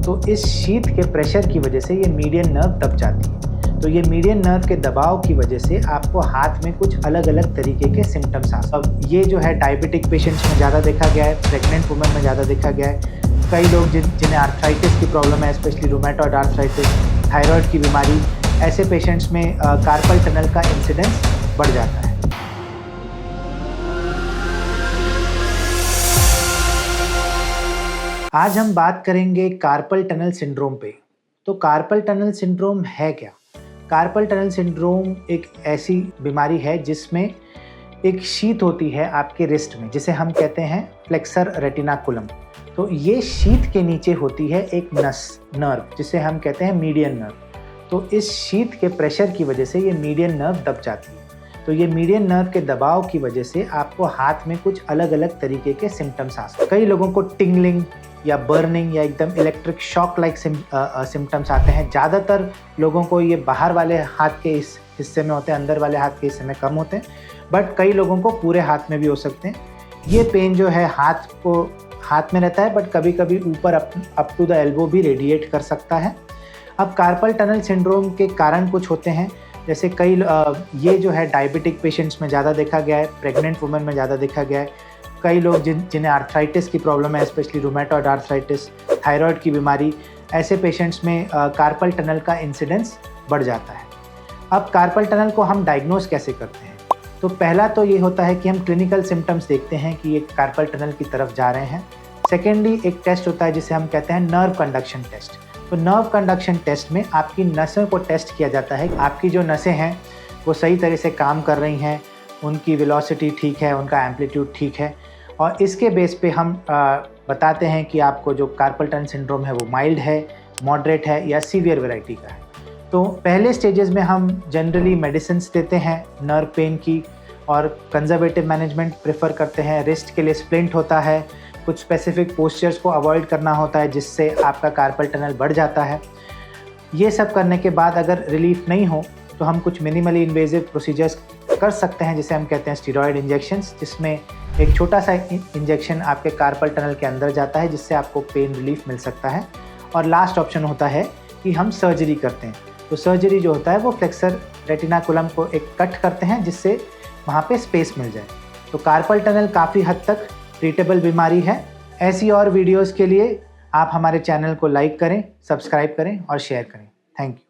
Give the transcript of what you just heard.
तो इस शीथ के प्रेशर की वजह से ये मीडियन नर्व दब जाती है। तो ये मीडियन नर्व के दबाव की वजह से आपको हाथ में कुछ अलग अलग तरीके के सिम्टम्स आ सकते हैं। अब ये जो है डायबिटिक पेशेंट्स में ज़्यादा देखा गया है, प्रेग्नेंट वुमेन में ज़्यादा देखा गया है। कई लोग जिन्हें आर्थराइटिस की प्रॉब्लम है, स्पेशली रूमेटॉइड आर्थराइटिस, थायराइड की बीमारी, ऐसे पेशेंट्स में कार्पल टनल का इंसिडेंस बढ़ जाता है। आज हम बात करेंगे कार्पल टनल सिंड्रोम पे। तो कार्पल टनल सिंड्रोम है क्या? कार्पल टनल सिंड्रोम एक ऐसी बीमारी है जिसमें एक शीथ होती है आपके रिस्ट में, जिसे हम कहते हैं फ्लेक्सर रेटिनाकुलम। तो ये शीथ के नीचे होती है एक नर्व, जिसे हम कहते हैं मीडियन नर्व। तो इस शीथ के प्रेशर की वजह से ये मीडियन नर्व दब जाती है। तो ये मीडियन नर्व के दबाव की वजह से आपको हाथ में कुछ अलग अलग तरीके के सिम्टम्स आ सकते हैं। कई लोगों को टिंगलिंग या बर्निंग या एकदम इलेक्ट्रिक शॉक लाइक सिम्टम्स आते हैं। ज़्यादातर लोगों को ये बाहर वाले हाथ के इस हिस्से में होते हैं, अंदर वाले हाथ के हिस्से में कम होते हैं, बट कई लोगों को पूरे हाथ में भी हो सकते हैं। ये पेन जो है हाथ में रहता है, बट कभी कभी ऊपर अप टू द एल्बो भी रेडिएट कर सकता है। अब कार्पल टनल सिंड्रोम के कारण कुछ होते हैं, जैसे ये जो है डायबिटिक पेशेंट्स में ज़्यादा देखा गया है, प्रेग्नेंट वुमेन में ज़्यादा देखा गया है। कई लोग जिन्हें आर्थराइटिस की प्रॉब्लम है, स्पेशली रूमेटॉइड आर्थराइटिस, थायराइड की बीमारी, ऐसे पेशेंट्स में कार्पल टनल का इंसिडेंस बढ़ जाता है। अब कार्पल टनल को हम डायग्नोज कैसे करते हैं? तो पहला तो ये होता है कि हम क्लिनिकल सिम्टम्स देखते हैं कि ये कार्पल टनल की तरफ जा रहे हैं। सेकेंडली एक टेस्ट होता है जिसे हम कहते हैं नर्व कंडक्शन टेस्ट। तो नर्व कंडक्शन टेस्ट में आपकी नसों को टेस्ट किया जाता है। आपकी जो नसें हैं वो सही तरह से काम कर रही हैं, उनकी वेलोसिटी ठीक है, उनका एम्पलीट्यूड ठीक है, और इसके बेस पे हम बताते हैं कि आपको जो कार्पल टनल सिंड्रोम है वो माइल्ड है, मॉडरेट है या सीवियर वैरायटी का है। तो पहले स्टेजेस में हम जनरली मेडिसिन्स देते हैं नर्व पेन की, और कंजर्वेटिव मैनेजमेंट प्रेफर करते हैं। रिस्ट के लिए स्प्लिंट होता है, कुछ स्पेसिफिक पोस्चर्स को अवॉइड करना होता है जिससे आपका कार्पल टनल बढ़ जाता है। ये सब करने के बाद अगर रिलीफ नहीं हो तो हम कुछ मिनिमली इन्वेजिव प्रोसीजर्स कर सकते हैं, जिसे हम कहते हैं स्टेरॉयड इंजेक्शंस, जिसमें एक छोटा सा इंजेक्शन आपके कार्पल टनल के अंदर जाता है जिससे आपको पेन रिलीफ मिल सकता है। और लास्ट ऑप्शन होता है कि हम सर्जरी करते हैं। तो सर्जरी जो होता है वो फ्लेक्सर रेटिनाकुलम को एक कट करते हैं जिससे वहाँ पे स्पेस मिल जाए। तो कार्पल टनल काफ़ी हद तक ट्रीटेबल बीमारी है। ऐसी और वीडियोज़ के लिए आप हमारे चैनल को लाइक करें, सब्सक्राइब करें और शेयर करें। Thank you.